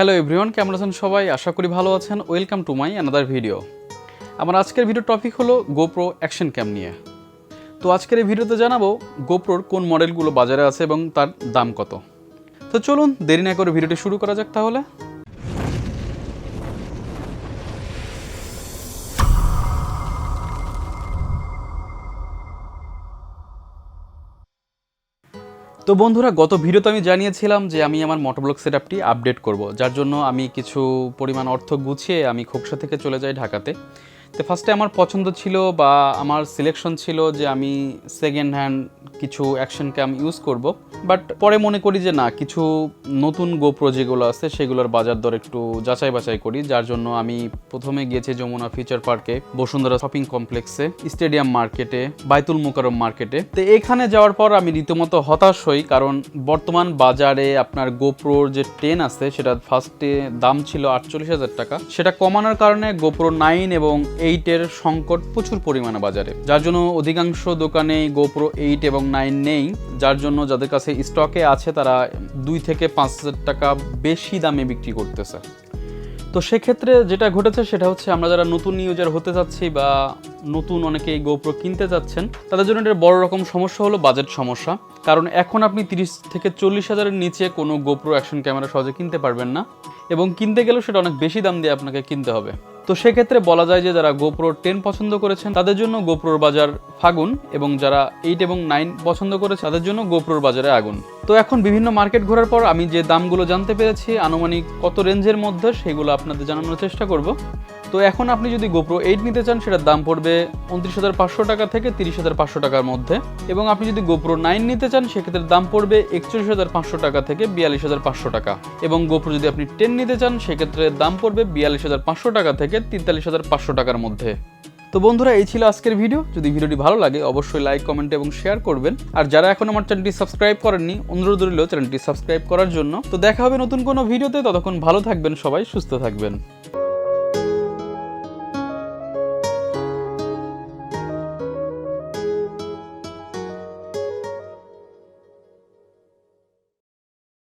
Hello everyone, কেমন আছেন সবাই? আশা করি ভালো আছেন। Welcome to my another video. আমার আজকের ভিডিও টপিক হলো গোপ্রো অ্যাকশন ক্যাম নিয়ে। তো আজকের এই ভিডিওতে জানাবো গোপ্রোর কোন মডেলগুলো বাজারে আছে এবং তার দাম কত। তো চলুন দেরি না করে ভিডিওটি শুরু করা যাক তাহলে। তো বন্ধুরা, গত ভিডিওতে আমি জানিয়েছিলাম যে আমি আমার মোটোব্লগ সেটআপটি আপডেট করব, যার জন্য আমি কিছু পরিমাণ অর্থ গুছিয়ে আমি খোকসা থেকে চলে যাই ঢাকাতে। তো ফার্স্টে আমার পছন্দ ছিল বা আমার সিলেকশন ছিল যে আমি সেকেন্ড হ্যান্ড কিছু অ্যাকশন ক্যাম ইউজ করব, বাট পরে মনে করি যে না, কিছু নতুন গোপ্রো যেগুলো আছে সেগুলোর বাজার দর একটু যাচাই বাছাই করি। যার জন্য আমি প্রথমে গিয়েছি যমুনা ফিউচার পার্কে, বসুন্ধরা শপিং কমপ্লেক্সে, স্টেডিয়াম মার্কেটে, বাইতুল মোকাররম মার্কেটে। তো এখানে যাওয়ার পর আমি রীতিমতো হতাশ হই, কারণ বর্তমান বাজারে আপনার গোপ্রোর যে 10 আছে সেটা ফার্স্টে দাম ছিল 48,000 টাকা। সেটা কমানোর কারণে গোপ্রো 9 এবং 8-এর সংকট প্রচুর পরিমাণে বাজারে, যার জন্য অধিকাংশ দোকানেই গোপ্রো 8 এবং 9 নেই। যার জন্য যাদের কাছে স্টকে আছে তারা 2 থেকে 5,000 টাকা বেশি দামে বিক্রি করতেছে। তো সেক্ষেত্রে যেটা ঘটেছে সেটা হচ্ছে, আমরা যারা নতুন ইউজার হতে যাচ্ছি বা নতুন অনেকেই গোপ্রো কিনতে যাচ্ছেন, তাদের জন্য এটা বড় রকম সমস্যা হলো বাজেট সমস্যা। কারণ এখন আপনি 30 থেকে 40 হাজারের নিচে কোনো গোপ্রো অ্যাকশন ক্যামেরা সহজে কিনতে পারবেন না, এবং কিনতে গেলেও সেটা অনেক বেশি দাম দিয়ে আপনাকে কিনতে হবে। তো সেক্ষেত্রে বলা যায় যে যারা গোপ্রো 10 পছন্দ করেছেন তাদের জন্য গোপ্রোর বাজার ফাগুন, এবং যারা 8 এবং 9 পছন্দ করেছে তাদের জন্য গোপ্রোর বাজারে আগুন। তো এখন বিভিন্ন মার্কেট ঘোরার পর আমি যে দামগুলো জানতে পেরেছি আনুমানিক কত রেঞ্জের মধ্যে, সেগুলো আপনাদের জানানোর চেষ্টা করব। তো এখন আপনি যদি গোপ্রো 8 নিতে চান সেটার দাম পড়বে 29,500 টাকা থেকে 30,500 টাকার মধ্যে, এবং আপনি যদি গোপ্রো 9 নিতে চান সেক্ষেত্রে দাম পড়বে 41,500 টাকা থেকে 42,500 টাকা, এবং গোপ্রো যদি আপনি 10 নিতে চান সেক্ষেত্রে দাম পড়বে 42,500 টাকা থেকে 43,500 টাকার মধ্যে। তো বন্ধুরা, এই ছিল আজকের ভিডিও। যদি ভিডিওটি ভালো লাগে অবশ্যই লাইক, কমেন্ট এবং শেয়ার করবেন। আর যারা এখন আমার চ্যানেলটি সাবস্ক্রাইব করেননি, অনুরোধ রইল চ্যানেলটি সাবস্ক্রাইব করার জন্য। তো দেখা হবে নতুন কোনো ভিডিওতে, ততক্ষণ ভালো থাকবেন সবাই, সুস্থ থাকবেন।